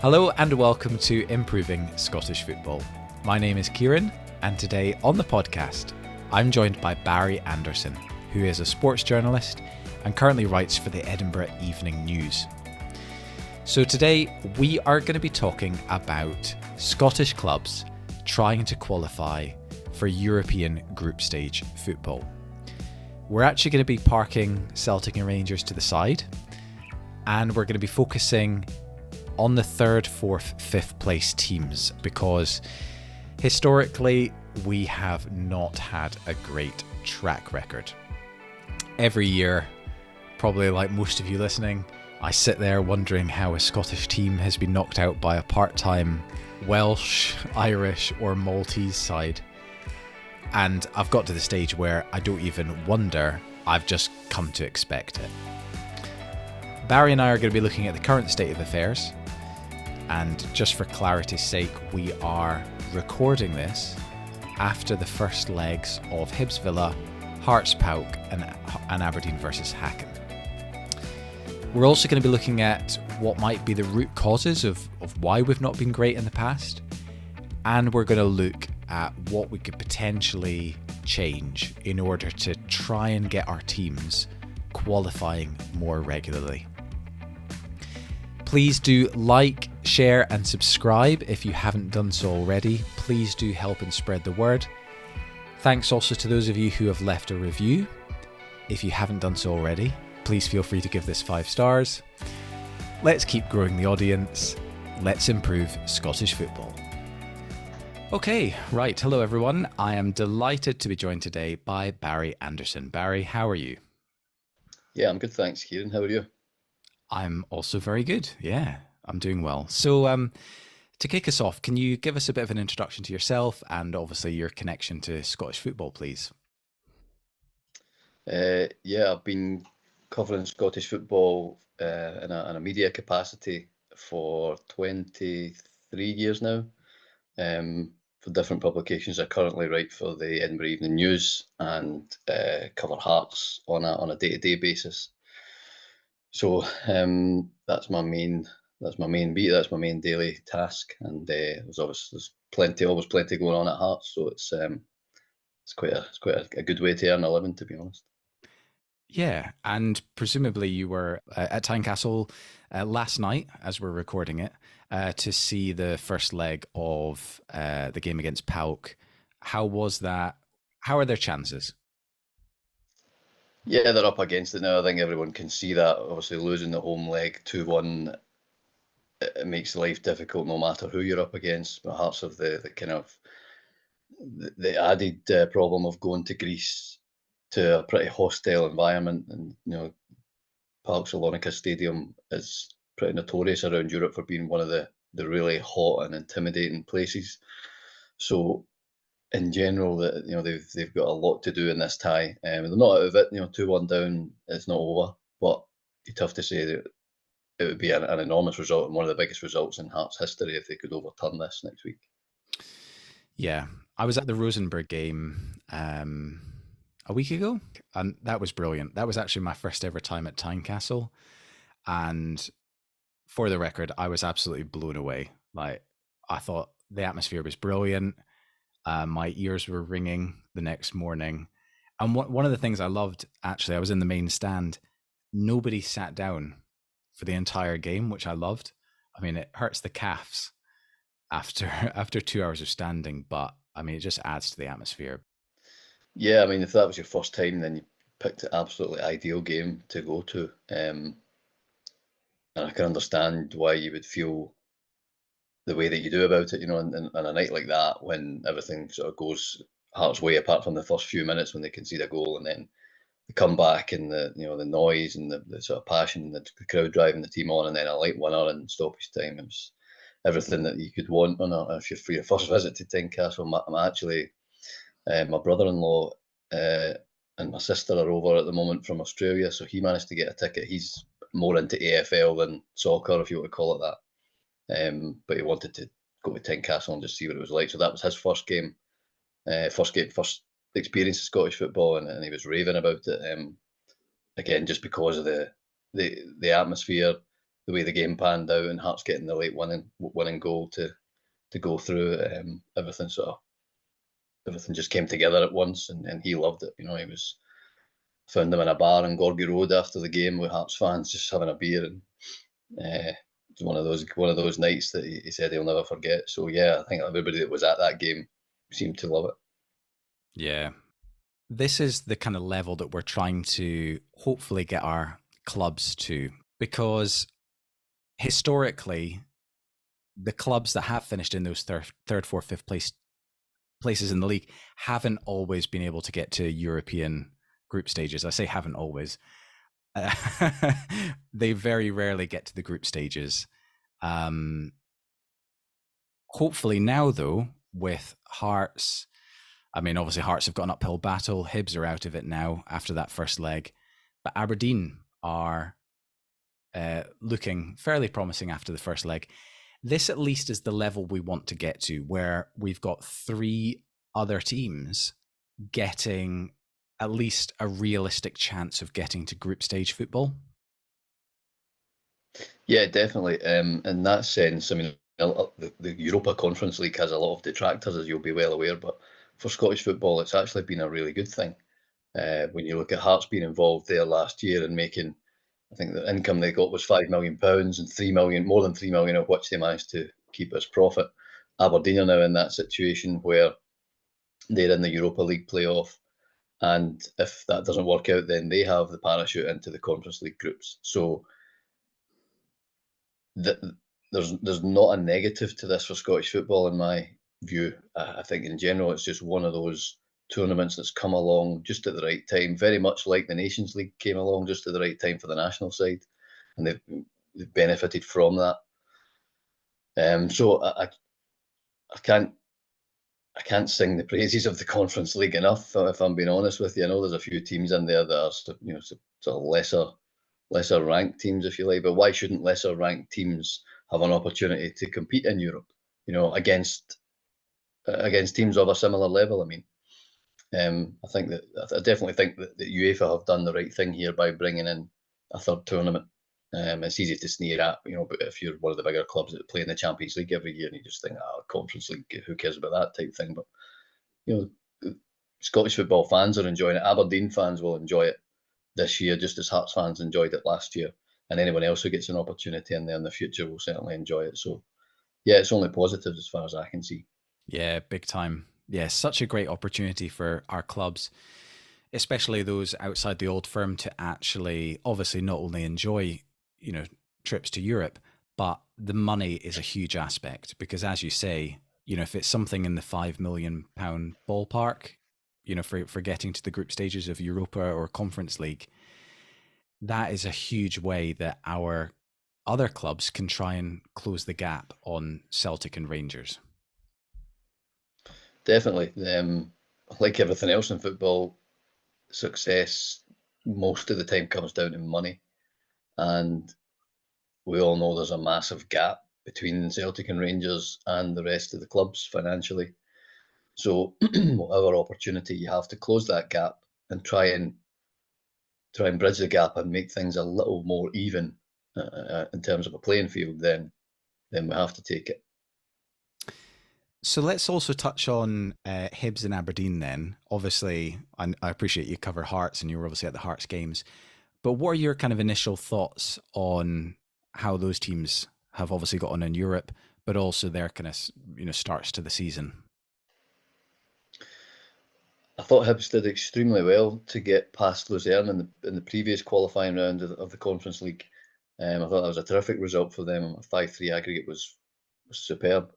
Hello and welcome to Improving Scottish Football. My name is Kieran, and today on the podcast, I'm joined by Barry Anderson, who is a sports journalist and currently writes for the Edinburgh Evening News. So today we are going to be talking about Scottish clubs trying to qualify for European group stage football. We're actually going to be parking Celtic and Rangers to the side, and we're going to be focusing on the 3rd, 4th, 5th place teams, because historically we have not had a great track record. Every year, probably like most of you listening, I sit there wondering how a Scottish team has been knocked out by a part-time Welsh, Irish or Maltese side. And I've got to the stage where I don't even wonder, I've just come to expect it. Barry and I are going to be looking at the current state of affairs. And just for clarity's sake, we are recording this after the first legs of Hibs Villa, Hearts Pauk and Aberdeen versus Hacken. We're also going to be looking at what might be the root causes of why we've not been great in the past. And we're going to look at what we could potentially change in order to try and get our teams qualifying more regularly. Please do like, share and subscribe if you haven't done so already. Please do help and spread the word. Thanks also to those of you who have left a review. If you haven't done so already, please feel free to give this 5 stars. Let's keep growing the audience. Let's improve Scottish football. Okay, right. Hello everyone. I am delighted to be joined today by Barry Anderson. Barry, how are you? Yeah, I'm good, thanks, Kieran. How are you? I'm also very good. Yeah, I'm doing well. So to kick us off, can you give us a bit of an introduction to yourself and obviously your connection to Scottish football, please? Yeah, I've been covering Scottish football in a media capacity for 23 years now, for different publications. I currently write for the Edinburgh Evening News and cover Hearts on a day-to-day basis. So that's my main beat. That's my main daily task, and there's always plenty going on at Hearts. So it's quite a good way to earn a living, to be honest. Yeah, and presumably you were at Tynecastle last night, as we're recording it, to see the first leg of the game against Pauk. How was that? How are their chances? Yeah, they're up against it now. I think everyone can see that. Obviously, losing the home leg 2-1, it makes life difficult no matter who you're up against. But Hearts have the kind of the added problem of going to Greece to a pretty hostile environment, and Parc Salonika Stadium is pretty notorious around Europe for being one of the really hot and intimidating places. So in general, they've got a lot to do in this tie. They're not out of it. 2-1 down, it's not over. But it's tough to say that it would be an enormous result and one of the biggest results in Hearts history if they could overturn this next week. Yeah, I was at the Rosenborg game a week ago, and that was brilliant. That was actually my first ever time at Tynecastle, and for the record, I was absolutely blown away. Like, I thought the atmosphere was brilliant. My ears were ringing the next morning. And one of the things I loved, actually, I was in the main stand. Nobody sat down for the entire game, which I loved. I mean, it hurts the calves after 2 hours of standing, but I mean, it just adds to the atmosphere. Yeah, I mean, if that was your first time, then you picked an absolutely ideal game to go to. And I can understand why you would feel the way that you do about it, on a night like that when everything sort of goes Hearts' way, apart from the first few minutes when they concede a goal, and then the comeback and the noise and the sort of passion and the crowd driving the team on, and then a late winner in stoppage time. It was everything that you could want for your first visit to Tynecastle. I'm actually my brother-in-law and my sister are over at the moment from Australia, so he managed to get a ticket. He's more into AFL than soccer, if you want to call it that. But he wanted to go to Tynecastle and just see what it was like. So that was his first experience of Scottish football, and he was raving about it. Again, just because of the atmosphere, way the game panned out, and Hearts getting the late winning goal to go through. Everything just came together at once, and he loved it. He was found him in a bar in Gorgie Road after the game with Hearts fans just having a beer, and it's one of those nights that he said he'll never forget. So yeah, I think everybody that was at that game seemed to love it. Yeah. This is the kind of level that we're trying to hopefully get our clubs to, because historically, the clubs that have finished in those third, fourth, fifth places in the league haven't always been able to get to European group stages. I say haven't always. They very rarely get to the group stages. Hopefully now, though, with Hearts, I mean, obviously Hearts have got an uphill battle. Hibs are out of it now after that first leg. But Aberdeen are looking fairly promising after the first leg. This at least is the level we want to get to, where we've got 3 other teams getting at least a realistic chance of getting to group stage football. Yeah, definitely. In that sense, I mean, the Europa Conference League has a lot of detractors, as you'll be well aware, but for Scottish football, it's actually been a really good thing. When you look at Hearts being involved there last year and making, I think the income they got was £5 million and more than 3 million of which they managed to keep as profit. Aberdeen are now in that situation where they're in the Europa League playoff, and if that doesn't work out, then they have the parachute into the Conference League groups. So there's not a negative to this for Scottish football in my view. I think in general it's just one of those tournaments that's come along just at the right time, very much like the Nations League came along just at the right time for the national side, and they've benefited from that. So I can't sing the praises of the Conference League enough, if I'm being honest with you. I know there's a few teams in there that are sort of lesser ranked teams, if you like, but why shouldn't lesser ranked teams have an opportunity to compete in Europe, against teams of a similar level? I mean, I definitely think that UEFA have done the right thing here by bringing in a third tournament. It's easy to sneer at, but if you're one of the bigger clubs that play in the Champions League every year, and you just think, Conference League, who cares about that type thing? But Scottish football fans are enjoying it. Aberdeen fans will enjoy it this year, just as Hearts fans enjoyed it last year, and anyone else who gets an opportunity in there in the future will certainly enjoy it. So, yeah, it's only positives as far as I can see. Yeah, big time. Yeah, such a great opportunity for our clubs, especially those outside the old firm, to actually obviously not only enjoy, trips to Europe, but the money is a huge aspect, because as you say, if it's something in the £5 million ballpark, for getting to the group stages of Europa or Conference League, that is a huge way that our other clubs can try and close the gap on Celtic and Rangers. Definitely. Like everything else in football, success most of the time comes down to money. And we all know there's a massive gap between Celtic and Rangers and the rest of the clubs financially. So whatever opportunity you have to close that gap and try and bridge the gap and make things a little more even in terms of a playing field, then we have to take it. So let's also touch on Hibs and Aberdeen then. Obviously, I appreciate you cover Hearts and you were obviously at the Hearts games, but what are your kind of initial thoughts on how those teams have obviously got on in Europe, but also their kind of, starts to the season? I thought Hibs did extremely well to get past Luzerne in the previous qualifying round of the Conference League. I thought that was a terrific result for them. A 5-3 aggregate was superb.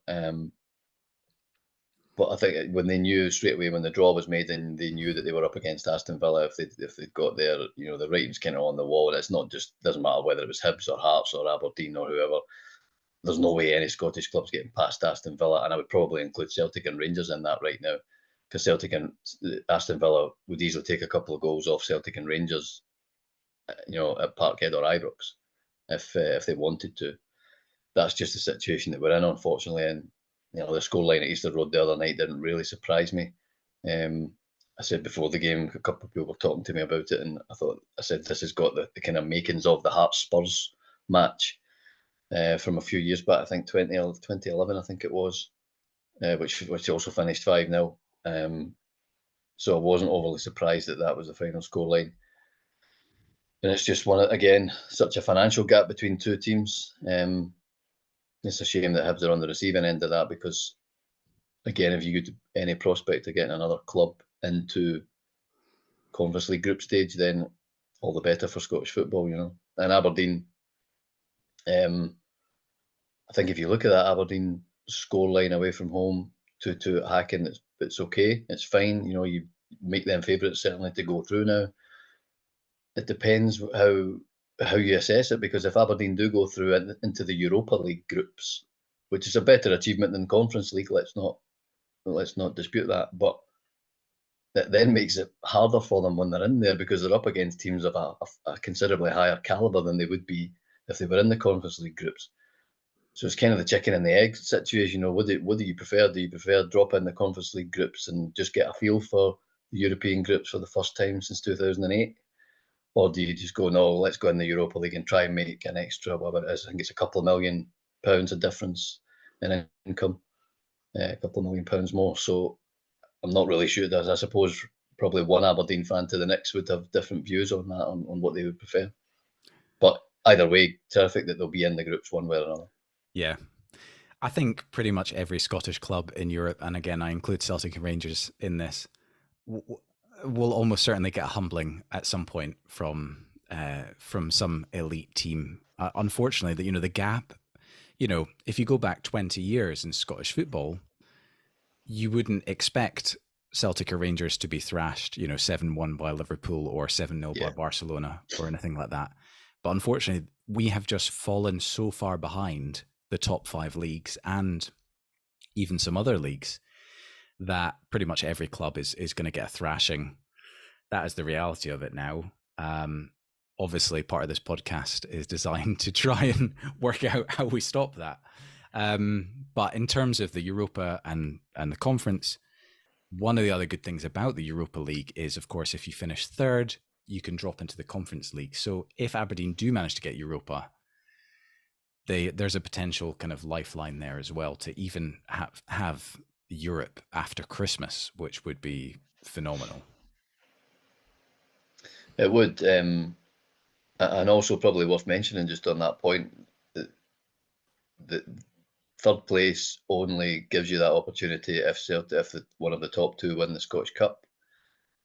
But I think when they knew straight away when the draw was made, and they knew that they were up against Aston Villa, if they'd got there, the writing's kind of on the wall. And it's not just, doesn't matter whether it was Hibs or Hearts or Aberdeen or whoever. There's no way any Scottish club's getting past Aston Villa, and I would probably include Celtic and Rangers in that right now, because Celtic and Aston Villa would easily take a couple of goals off Celtic and Rangers, at Parkhead or Ibrox, if they wanted to. That's just the situation that we're in, unfortunately. And the scoreline at Easter Road the other night didn't really surprise me. I said before the game, a couple of people were talking to me about it, and I said this has got the kind of makings of the Hearts Spurs match. from a few years back. I think 2011, I think it was, which also finished 5-0. So I wasn't overly surprised that was the final scoreline. And it's just such a financial gap between two teams. It's a shame that Hibs are on the receiving end of that, because, again, if you get any prospect of getting another club into Conference League group stage, then all the better for Scottish football, And Aberdeen, I think if you look at that Aberdeen scoreline away from home, 2-2 at Hacken, it's okay, it's fine. You make them favourites certainly to go through now. It depends how you assess it, because if Aberdeen do go through into the Europa League groups, which is a better achievement than Conference League, let's not dispute that, but that then makes it harder for them when they're in there, because they're up against teams of a considerably higher calibre than they would be if they were in the Conference League groups. So it's kind of the chicken and the egg situation. What do you prefer? Do you prefer drop in the Conference League groups and just get a feel for the European groups for the first time since 2008? Or do you just go, no, let's go in the Europa League and try and make an extra, whatever it is, I think it's a couple of £1 million of difference in income, a couple of £1 million more. So I'm not really sure. I suppose probably one Aberdeen fan to the next would have different views on that, on what they would prefer. But either way, terrific that they'll be in the groups one way or another. Yeah. I think pretty much every Scottish club in Europe, and again, I include Celtic and Rangers in this, will almost certainly get a humbling at some point from some elite team. Unfortunately, the gap, if you go back 20 years in Scottish football, you wouldn't expect Celtic or Rangers to be thrashed, 7-1 by Liverpool or 7-0 by Barcelona or anything like that. But unfortunately, we have just fallen so far behind the top 5 leagues and even some other leagues that pretty much every club is going to get a thrashing. That is the reality of it now. Obviously, part of this podcast is designed to try and work out how we stop that. But in terms of the Europa and the conference, one of the other good things about the Europa League is, of course, if you finish third, you can drop into the Conference League. So if Aberdeen do manage to get Europa, there's a potential kind of lifeline there as well to even have Europe after Christmas, which would be phenomenal. It would, and also probably worth mentioning just on that point, that third place only gives you that opportunity if one of the top two win the Scottish Cup,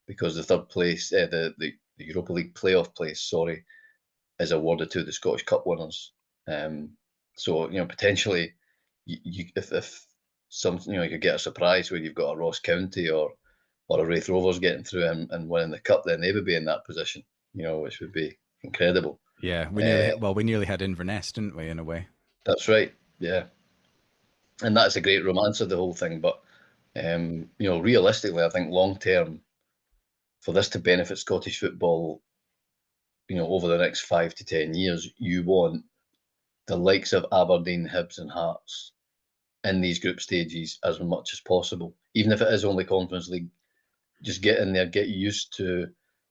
because the third place, the Europa League playoff place, is awarded to the Scottish Cup winners. So potentially, if some you could get a surprise where you've got a Ross County or a Raith Rovers getting through and winning the cup, then they would be in that position, which would be incredible. Yeah, we nearly had Inverness, didn't we, in a way? That's right. Yeah, and that's a great romance of the whole thing. But realistically, I think long term, for this to benefit Scottish football, over the next 5 to 10 years, you want the likes of Aberdeen, Hibs, and Hearts in these group stages as much as possible, even if it is only Conference League. Just get in there, get used to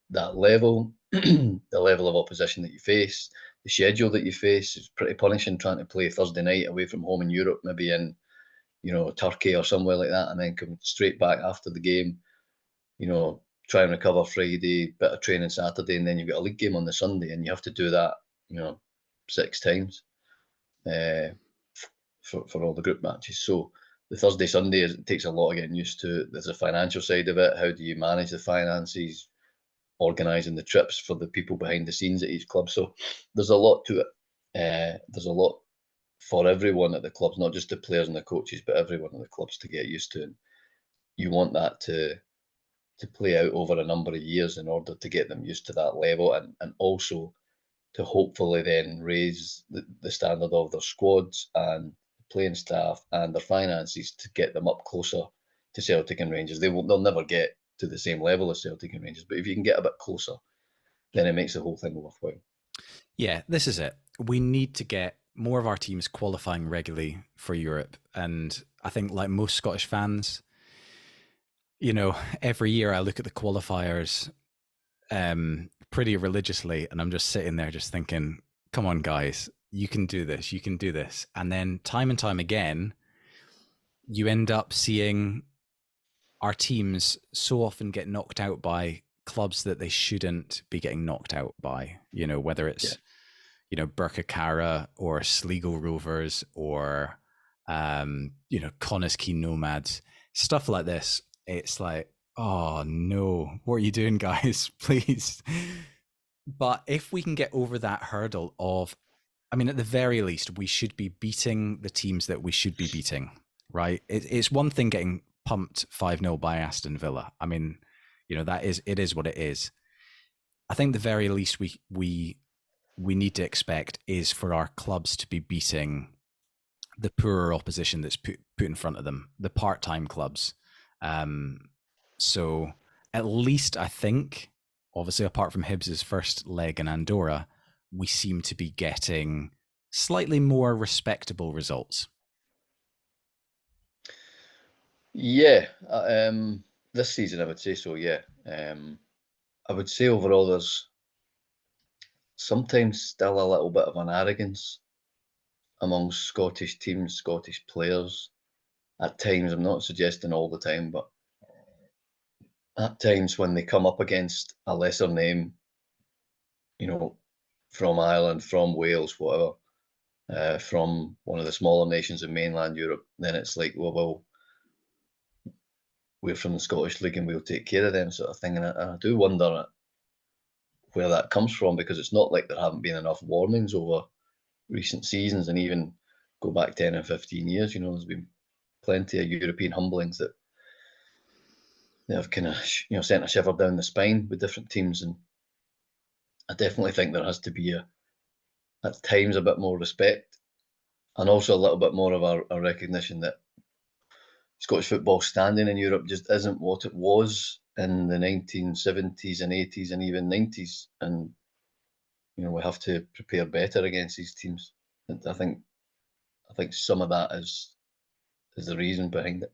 that level, the level of opposition that you face, the schedule that you face. It's pretty punishing trying to play Thursday night away from home in Europe, maybe in, Turkey or somewhere like that, and then come straight back after the game, try and recover Friday, bit of training Saturday, and then you've got a league game on the Sunday, and you have to do that, 6 times for all the group matches. So the Thursday, Sunday, it takes a lot of getting used to. There's a financial side of it. How do you manage the finances, organising the trips for the people behind the scenes at each club? So there's a lot to it. There's a lot for everyone at the clubs, not just the players and the coaches, but everyone at the clubs to get used to. And you want that to play out over a number of years in order to get them used to that level, and also to hopefully then raise the standard of their squads and playing staff and their finances to get them up closer to Celtic and Rangers. They'll never get to the same level as Celtic and Rangers, but if you can get a bit closer, then it makes the whole thing worthwhile. Yeah, this is it. We need to get more of our teams qualifying regularly for Europe. And I think, like most Scottish fans, every year I look at the qualifiers pretty religiously, and I'm just sitting there just thinking, come on, guys, you can do this, you can do this. And then time and time again, you end up seeing our teams so often get knocked out by clubs that they shouldn't be getting knocked out by, whether it's, Birkirkara or Sligo Rovers or, Connaskey Nomads, stuff like this. It's like, oh no, what are you doing, guys? Please. But if we can get over that hurdle of, at the very least, we should be beating the teams that we should be beating, right? It's one thing getting pumped 5-0 by Aston Villa. It is what it is. I think the very least we need to expect is for our clubs to be beating the poorer opposition that's put in front of them, the part-time clubs. So at least I think, obviously apart from Hibs' first leg in Andorra, we seem to be getting slightly more respectable results. Yeah, this season I would say so, yeah. I would say overall there's sometimes still a little bit of an arrogance amongst Scottish teams, Scottish players. At times, I'm not suggesting all the time, but at times when they come up against a lesser name, from Ireland, from Wales, whatever, from one of the smaller nations in mainland Europe, then it's like, well, we're from the Scottish League and we'll take care of them, sort of thing. And I do wonder where that comes from, because it's not like there haven't been enough warnings over recent seasons, and even go back 10 and 15 years, there's been plenty of European humblings that have kind of, sent a shiver down the spine with different teams. And I definitely think there has to be at times a bit more respect, and also a little bit more of a recognition that Scottish football standing in Europe just isn't what it was in the 1970s and 80s and even 90s. And, we have to prepare better against these teams. And I think some of that is the reason behind it.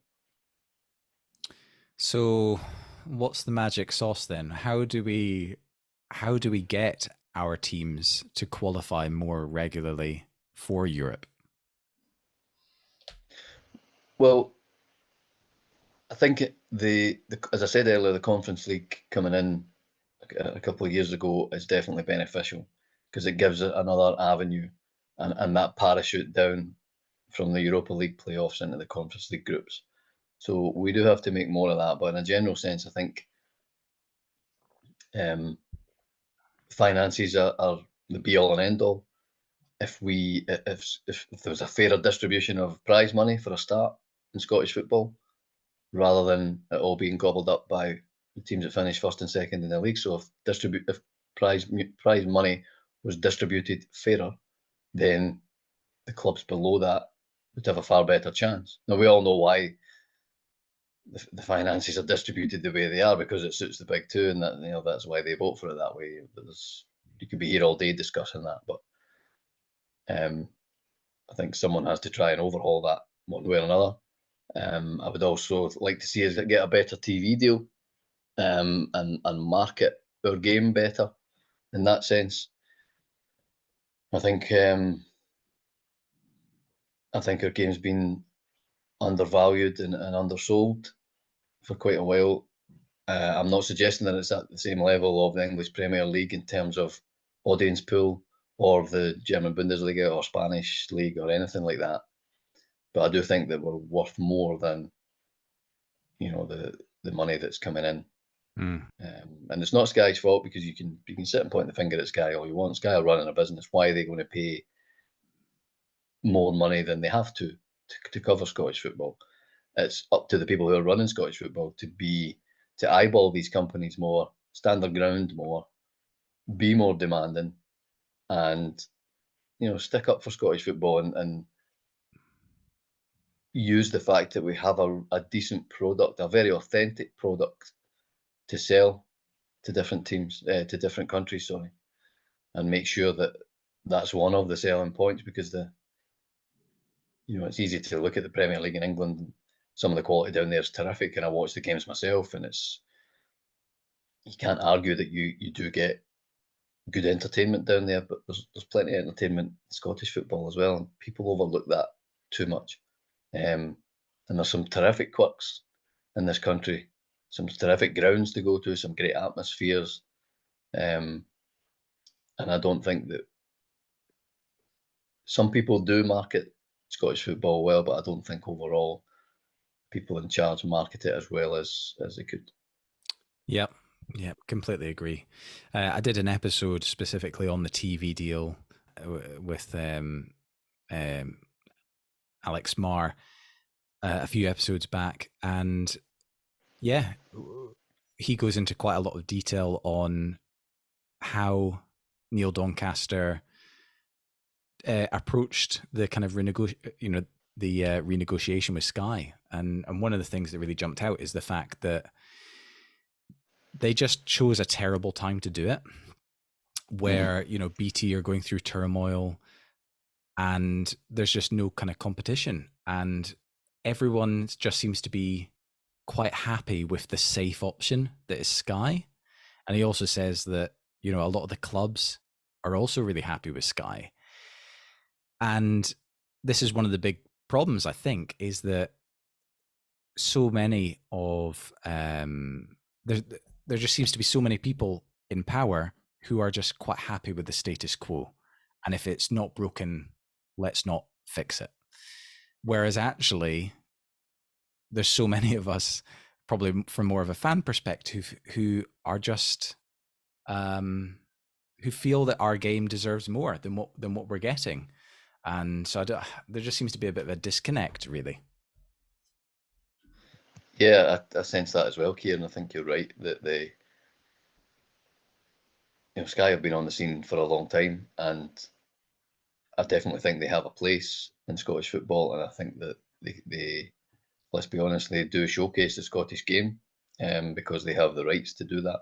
So what's the magic sauce then? How do we get our teams to qualify more regularly for Europe? Well, I think as I said earlier, the Conference League coming in a couple of years ago is definitely beneficial, because it gives it another avenue, and that parachute down from the Europa League playoffs into the Conference League groups. So we do have to make more of that. But in a general sense, I think finances are the be all and end all. If there was a fairer distribution of prize money for a start in Scottish football, rather than it all being gobbled up by the teams that finish first and second in the league. So if prize money was distributed fairer, then the clubs below that would have a far better chance. Now, we all know why the finances are distributed the way they are, because it suits the big two, and that's why they vote for it that way. You could be here all day discussing that, but I think someone has to try and overhaul that one way or another. I would also like to see us get a better TV deal, and market our game better in that sense. I think our game's been undervalued and undersold for quite a while. I'm not suggesting that it's at the same level of the English Premier League in terms of audience pool, or the German Bundesliga or Spanish League or anything like that. But I do think that we're worth more than the money that's coming in. And it's not Sky's fault, because you can sit and point the finger at Sky all you want. Sky are running a business. Why are they going to pay more money than they have to cover Scottish football? It's up to the people who are running Scottish football to eyeball these companies more, stand their ground more, be more demanding, and stick up for Scottish football, and use the fact that we have a decent product, a very authentic product to sell to different teams, to different countries, sorry, and make sure that that's one of the selling points, because it's easy to look at the Premier League in England, and some of the quality down there is terrific, and I watch the games myself, and you can't argue that you do get good entertainment down there, but there's plenty of entertainment in Scottish football as well, and people overlook that too much. And there's some terrific quirks in this country, some terrific grounds to go to, some great atmospheres, and I don't think that some people do market Scottish football well, but I don't think overall people in charge market it as well as they could. Yep, completely agree. I did an episode specifically on the TV deal with Alex Marr a few episodes back, and yeah, he goes into quite a lot of detail on how Neil Doncaster approached the kind of renegotiation with Sky, and one of the things that really jumped out is the fact that they just chose a terrible time to do it, where BT are going through turmoil, and there's just no kind of competition, and everyone just seems to be quite happy with the safe option that is Sky. And he also says that a lot of the clubs are also really happy with Sky. And this is one of the big problems, I think, is that so many of there just seems to be so many people in power who are just quite happy with the status quo, and if it's not broken, let's not fix it. Whereas actually, there's so many of us, probably from more of a fan perspective, who are just who feel that our game deserves more than what we're getting. And so there just seems to be a bit of a disconnect, really. Yeah, I sense that as well, Kieran. I think you're right that Sky have been on the scene for a long time, and I definitely think they have a place in Scottish football, and I think that they let's be honest, they do showcase the Scottish game, because they have the rights to do that.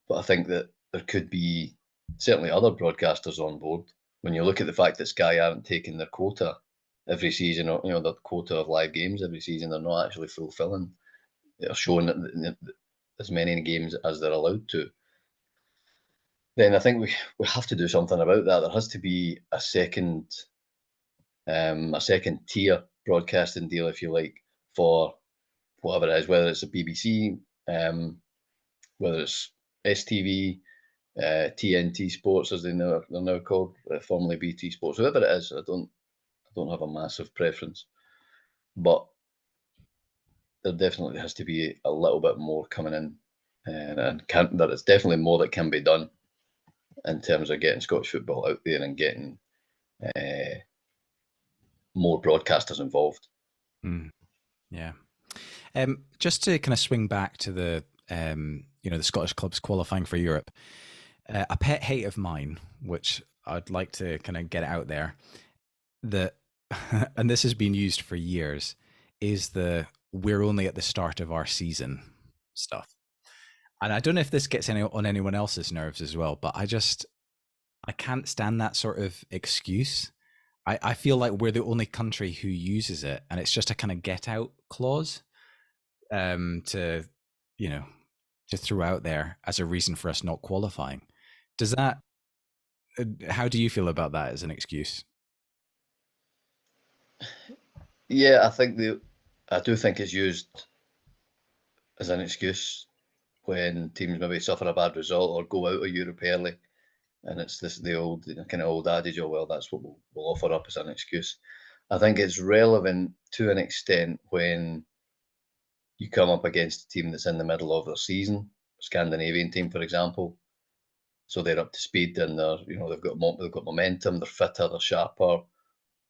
But I think that there could be certainly other broadcasters on board. When you look at the fact that Sky aren't taking their quota every season, or their quota of live games every season, they're not actually fulfilling. They're showing as many games as they're allowed to. Then I think we have to do something about that. There has to be a second tier broadcasting deal, if you like, for whatever it is, whether it's the BBC, whether it's STV, TNT Sports, as they're now called, formerly BT Sports, whoever it is. I don't have a massive preference, but there definitely has to be a little bit more coming in, and there is definitely more that can be done in terms of getting Scottish football out there and getting more broadcasters involved. Yeah. Just to kind of swing back to the the Scottish clubs qualifying for Europe, a pet hate of mine, which I'd like to kind of get out there, that and this has been used for years, is the "we're only at the start of our season" stuff. And I don't know if this gets on anyone else's nerves as well, but I can't stand that sort of excuse. I feel like we're the only country who uses it, and it's just a kind of get out clause to throw out there as a reason for us not qualifying. Does that? How do you feel about that as an excuse? Yeah, I do think it's used as an excuse when teams maybe suffer a bad result or go out of Europe early, and it's the old kind of old adage, oh well, that's what we'll offer up as an excuse. I think it's relevant to an extent when you come up against a team that's in the middle of their season, Scandinavian team, for example. So they're up to speed, and they've got momentum, they're fitter, they're sharper,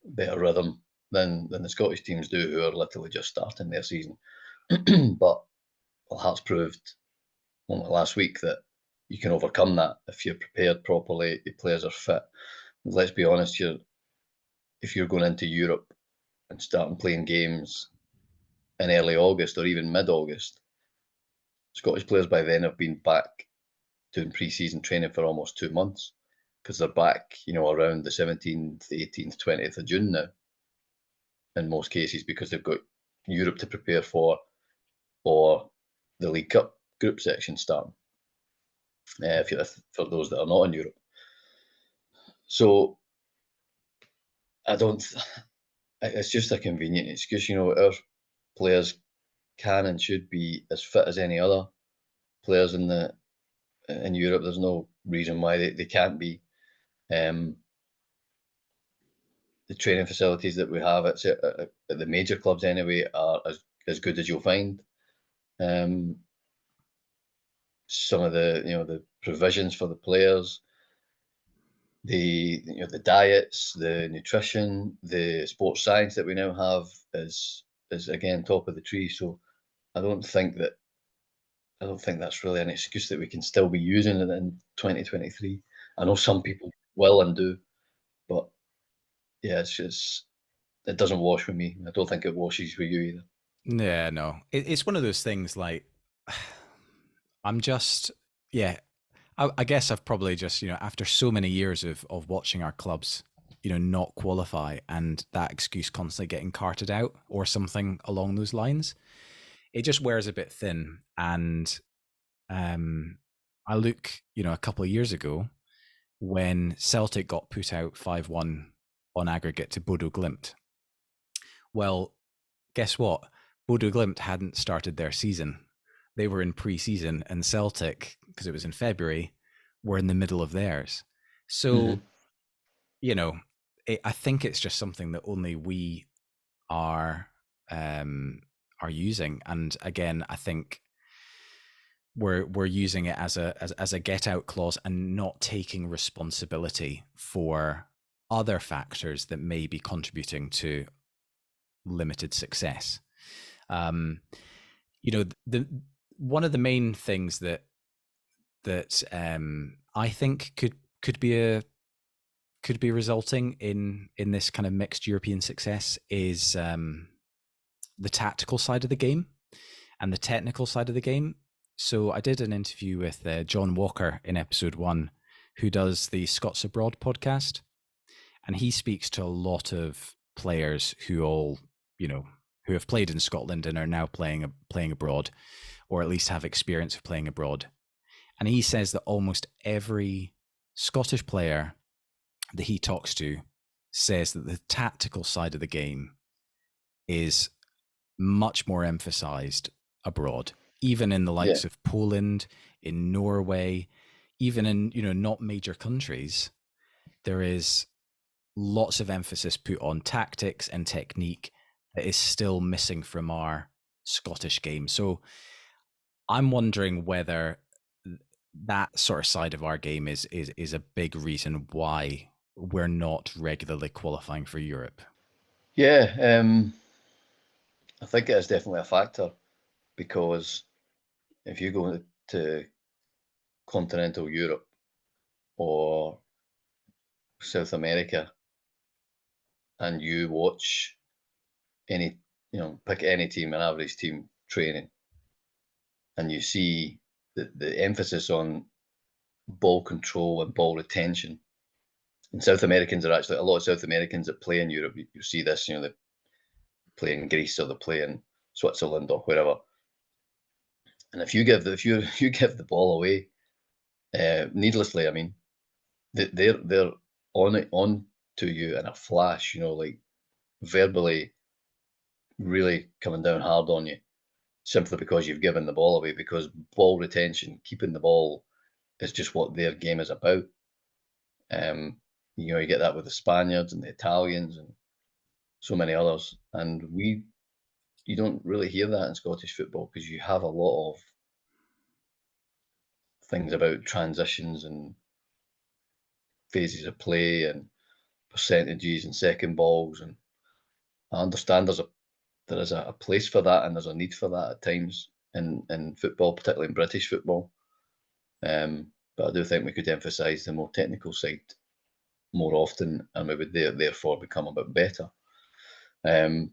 better rhythm than the Scottish teams do, who are literally just starting their season. But Hearts proved only last week that you can overcome that if you're prepared properly, the players are fit. Let's be honest, if you're going into Europe and starting playing games in early August or even mid-August, Scottish players by then have been back doing pre-season training for almost 2 months, because they're back, around the 17th, 18th, 20th of June now, in most cases, because they've got Europe to prepare for, or the League Cup group section starting. for those that are not in Europe. So I don't. It's just a convenient excuse, Our players can and should be as fit as any other players in Europe. There's no reason why they can't be. The training facilities that we have at the major clubs anyway are as good as you'll find. Some of the provisions for the players, the diets, the nutrition, the sports science that we now have is again top of the tree. So I don't think that's really an excuse that we can still be using it in 2023. I know some people will and do, but yeah, it doesn't wash with me. I don't think it washes with you either. Yeah, no, it's one of those things. Like, I'm just, yeah. I guess I've probably just, after so many years of watching our clubs, not qualify, and that excuse constantly getting carted out or something along those lines, it just wears a bit thin. And I look, a couple of years ago when Celtic got put out 5-1 on aggregate to Bodo Glimt. Well, guess what? Bodo Glimt hadn't started their season. They were in pre-season, and Celtic, because it was in February, were in the middle of theirs. So, I think it's just something that only we are using. And again, I think we're using it as a get out clause and not taking responsibility for other factors that may be contributing to limited success. The one of the main things that I think could be resulting in this kind of mixed European success is the tactical side of the game and the technical side of the game. So I did an interview with John Walker in episode 1, who does the Scots Abroad podcast, and he speaks to a lot of players who all who have played in Scotland and are now playing abroad, or at least have experience of playing abroad. And he says that almost every Scottish player that he talks to says that the tactical side of the game is much more emphasized abroad, even in the likes of Poland, in Norway, even in, not major countries. There is lots of emphasis put on tactics and technique that is still missing from our Scottish game. So I'm wondering whether that sort of side of our game is a big reason why we're not regularly qualifying for Europe. Yeah, I think it is definitely a factor, because if you go to continental Europe or South America and you watch pick any team, an average team training, and you see the emphasis on ball control and ball retention. And South Americans are actually, a lot of South Americans that play in Europe, you see this, they play in Greece or they play in Switzerland or wherever. And if you give the ball away needlessly, I mean, they're on to you in a flash, like verbally really coming down hard on you, simply because you've given the ball away, because ball retention, keeping the ball, is just what their game is about. You get that with the Spaniards and the Italians and so many others. And you don't really hear that in Scottish football, because you have a lot of things about transitions and phases of play and percentages and second balls. And I understand there is a place for that, and there's a need for that at times in football, particularly in British football. But I do think we could emphasise the more technical side more often, and we would therefore become a bit better. I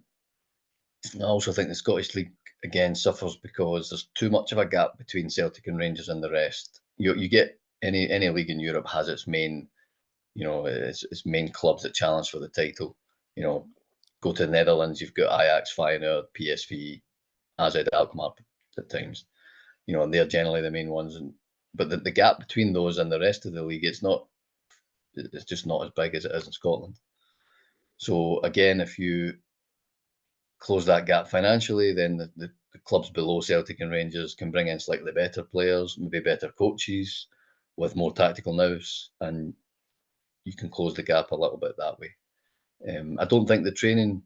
also think the Scottish League again suffers because there's too much of a gap between Celtic and Rangers and the rest. You get any league in Europe has its main, its main clubs that challenge for the title. Go to the Netherlands, you've got Ajax, Feyenoord, PSV, AZ Alkmaar at times. And they're generally the main ones. And but the gap between those and the rest of the league, it's just not as big as it is in Scotland. So again, if you close that gap financially, then the clubs below Celtic and Rangers can bring in slightly better players, maybe better coaches with more tactical nous, and you can close the gap a little bit that way. I don't think the training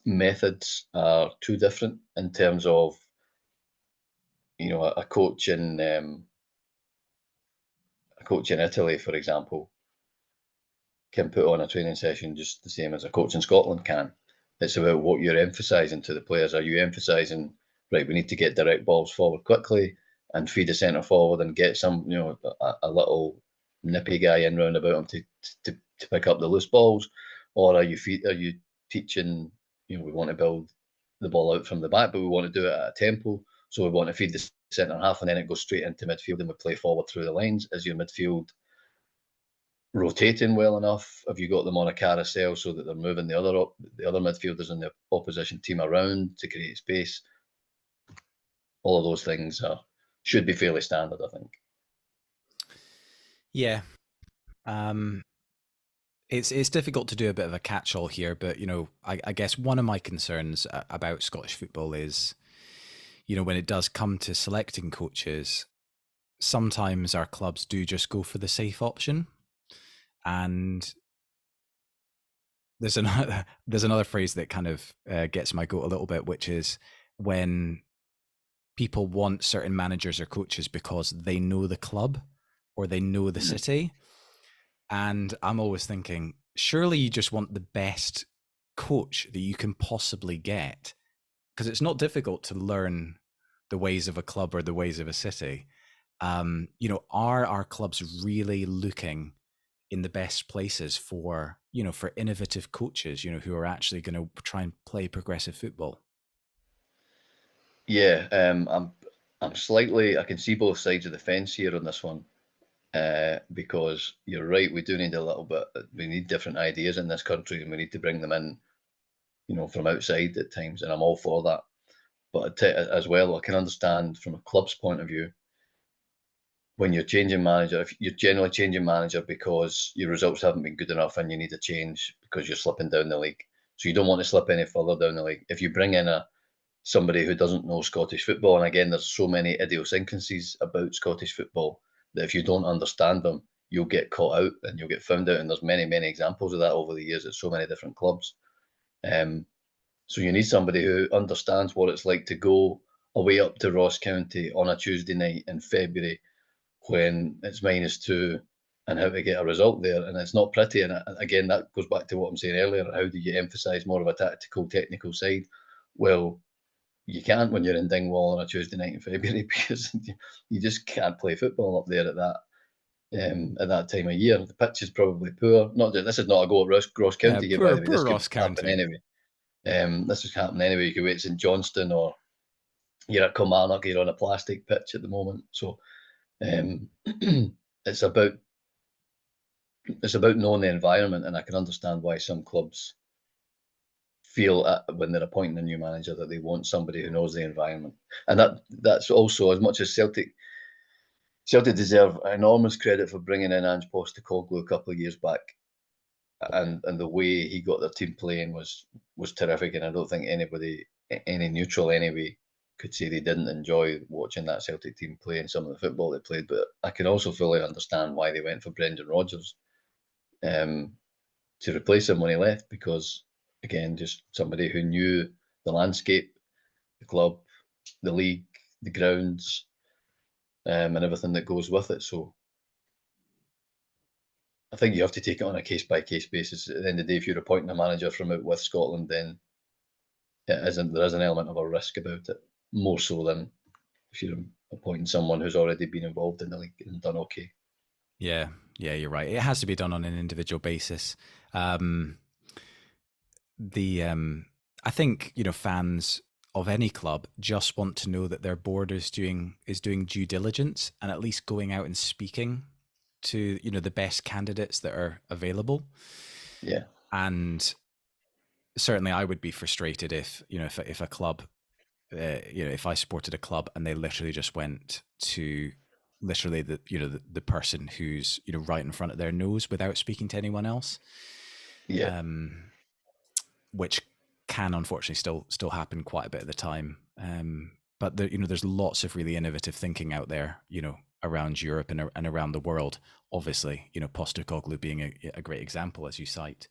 methods are too different in terms of, a coach in Italy, for example, can put on a training session just the same as a coach in Scotland can. It's about what you're emphasising to the players. Are you emphasising, right, we need to get direct balls forward quickly and feed the centre forward and get some, a little nippy guy in round about him to pick up the loose balls? Or are you teaching, we want to build the ball out from the back, but we want to do it at a tempo. So we want to feed the centre half and then it goes straight into midfield and we play forward through the lines. Is your midfield rotating well enough? Have you got them on a carousel so that they're moving the other midfielders in the opposition team around to create space? All of those things should be fairly standard, I think. Yeah. It's difficult to do a bit of a catch-all here, but I guess one of my concerns about Scottish football is, when it does come to selecting coaches, sometimes our clubs do just go for the safe option. And there's another phrase that kind of gets my goat a little bit, which is when people want certain managers or coaches because they know the club or they know the city. And I'm always thinking, surely you just want the best coach that you can possibly get, because it's not difficult to learn the ways of a club or the ways of a city. Are our clubs really looking in the best places for innovative coaches, who are actually going to try and play progressive football? Yeah, I'm slightly, I can see both sides of the fence here on this one. Because you're right, we do need we need different ideas in this country and we need to bring them in, from outside at times, and I'm all for that. But as well, I can understand from a club's point of view, when you're changing manager, if you're generally changing manager because your results haven't been good enough and you need a change because you're slipping down the league. So you don't want to slip any further down the league. If you bring in somebody who doesn't know Scottish football, and again, there's so many idiosyncrasies about Scottish football that if you don't understand them, you'll get caught out and you'll get found out. And there's many, many examples of that over the years at so many different clubs. So you need somebody who understands what it's like to go away up to Ross County on a Tuesday night in February when it's -2 and how to get a result there. And it's not pretty. And again, that goes back to what I'm saying earlier. How do you emphasise more of a tactical, technical side? Well, you can't when you're in Dingwall on a Tuesday night in February because you just can't play football up there at that time of year. The pitch is probably poor. This is not a go at Ross County, by the way. This Ross could happen County. anyway. This is happening anyway. You could wait, it's in Johnstone or you're at Kilmarnock, you're on a plastic pitch at the moment. So it's about knowing the environment, and I can understand why some clubs feel when they're appointing a new manager that they want somebody who knows the environment. And that's also, as much as Celtic deserve enormous credit for bringing in Ange Postecoglou a couple of years back, and the way he got their team playing was terrific. And I don't think any neutral anyway, could say they didn't enjoy watching that Celtic team play and some of the football they played. But I can also fully understand why they went for Brendan Rodgers to replace him when he left, because again, just somebody who knew the landscape, the club, the league, the grounds, and everything that goes with it. So I think you have to take it on a case-by-case basis. At the end of the day, if you're appointing a manager from out with Scotland, then there is an element of a risk about it, more so than if you're appointing someone who's already been involved in the league and done okay. Yeah, you're right. It has to be done on an individual basis. I think fans of any club just want to know that their board is doing due diligence and at least going out and speaking to the best candidates that are available. Yeah, and certainly I would be frustrated if if a club, if I supported a club and they literally just went to literally the person who's right in front of their nose without speaking to anyone else. Yeah. Which can unfortunately still happen quite a bit of the time. But there's lots of really innovative thinking out there, around Europe and around the world. Obviously, Postecoglou being a great example, as you cite.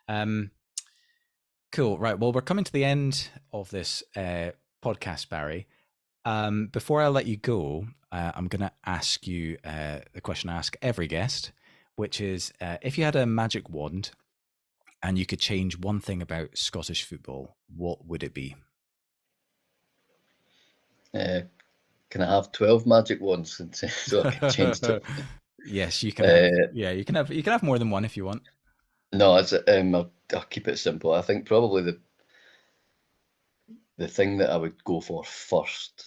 Cool. Right. Well, we're coming to the end of this podcast, Barry. Before I let you go, I'm going to ask you the question I ask every guest, which is, if you had a magic wand and you could change one thing about Scottish football, what would it be? Can I have 12 magic wands so I can change to? Yes, you can have. Yeah, you can have more than one if you want. No, I'll keep it simple. I think probably the thing that I would go for first,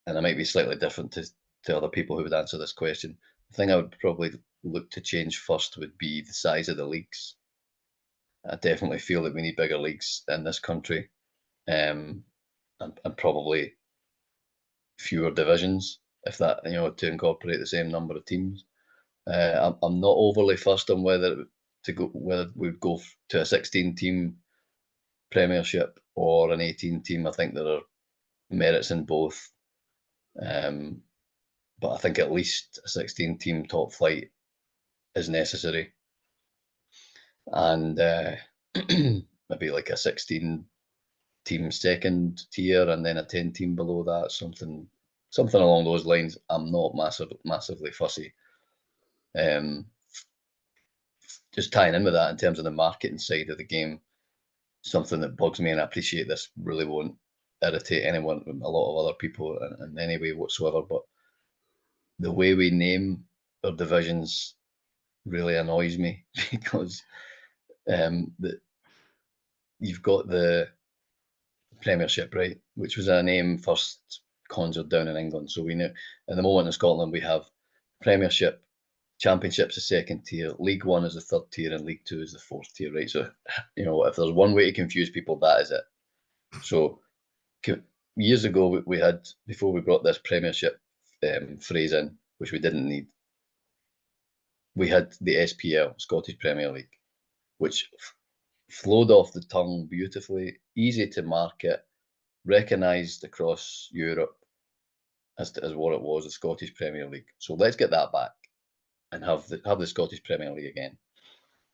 and I might be slightly different to other people who would answer this question. The thing I would probably look to change first would be the size of the leagues. I definitely feel that we need bigger leagues in this country, and probably fewer divisions, if that, to incorporate the same number of teams. I'm not overly fussed on whether we'd go to a 16-team Premiership or an 18-team. I think there are merits in both, but I think at least a 16-team top flight is necessary, and maybe like a 16-team second tier, and then a 10-team below that, something along those lines. I'm not massively fussy. Just tying in with that in terms of the marketing side of the game, something that bugs me, and I appreciate this really won't irritate anyone, a lot of other people in any way whatsoever, but the way we name our divisions really annoys me because you've got the Premiership, right, which was a name first conjured down in England. So we know at the moment in Scotland we have Premiership, Championship's the second tier, League One is the third tier, and League Two is the fourth tier, right? So, if there's one way to confuse people, that is it. So, years ago, we had, before we brought this Premiership phrase in, which we didn't need, we had the SPL, Scottish Premier League, which flowed off the tongue beautifully, easy to market, recognised across Europe as what it was, the Scottish Premier League. So let's get that back and have the Scottish Premier League again.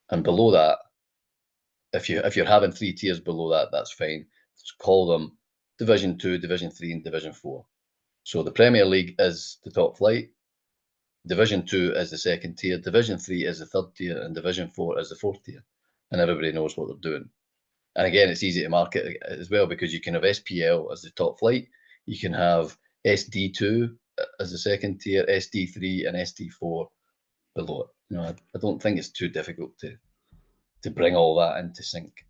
And below that, if you're having three tiers below that, that's fine. Just call them Division 2, Division 3, and Division 4. So the Premier League is the top flight, Division 2 is the second tier, Division 3 is the third tier, and Division 4 is the fourth tier. And everybody knows what they're doing. And again, it's easy to market as well, because you can have SPL as the top flight, you can have SD2 as the second tier, SD3 and SD4 below it. I don't think it's too difficult to bring all that into sync.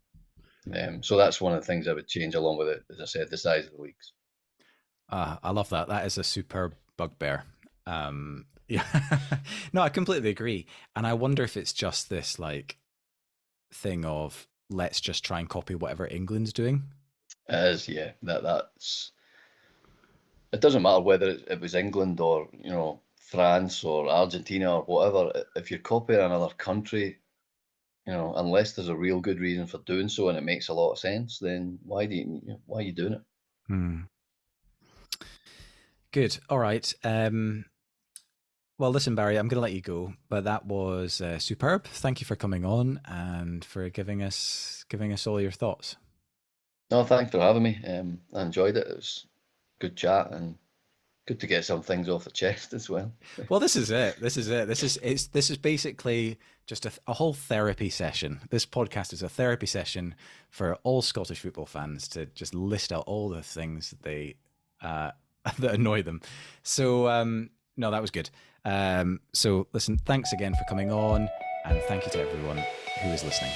So that's one of the things I would change, along with it, as I said, the size of the leagues. I love that. That is a superb bugbear. Yeah, no, I completely agree. And I wonder if it's just this like thing of let's just try and copy whatever England's doing. It is, yeah. That's. It doesn't matter whether it was England or France or Argentina or whatever. If you're copying another country, unless there's a real good reason for doing so and it makes a lot of sense, then why are you doing it? Good. All right. Well, listen, Barry, I'm going to let you go, but that was superb. Thank you for coming on and for giving us all your thoughts. No, thanks for having me. I enjoyed it. It was good chat and good to get some things off the chest as well. Well, this is it. This is basically just a whole therapy session. This podcast is a therapy session for all Scottish football fans to just list out all the things that they that annoy them. So no, that was good. So listen, thanks again for coming on, and thank you to everyone who is listening.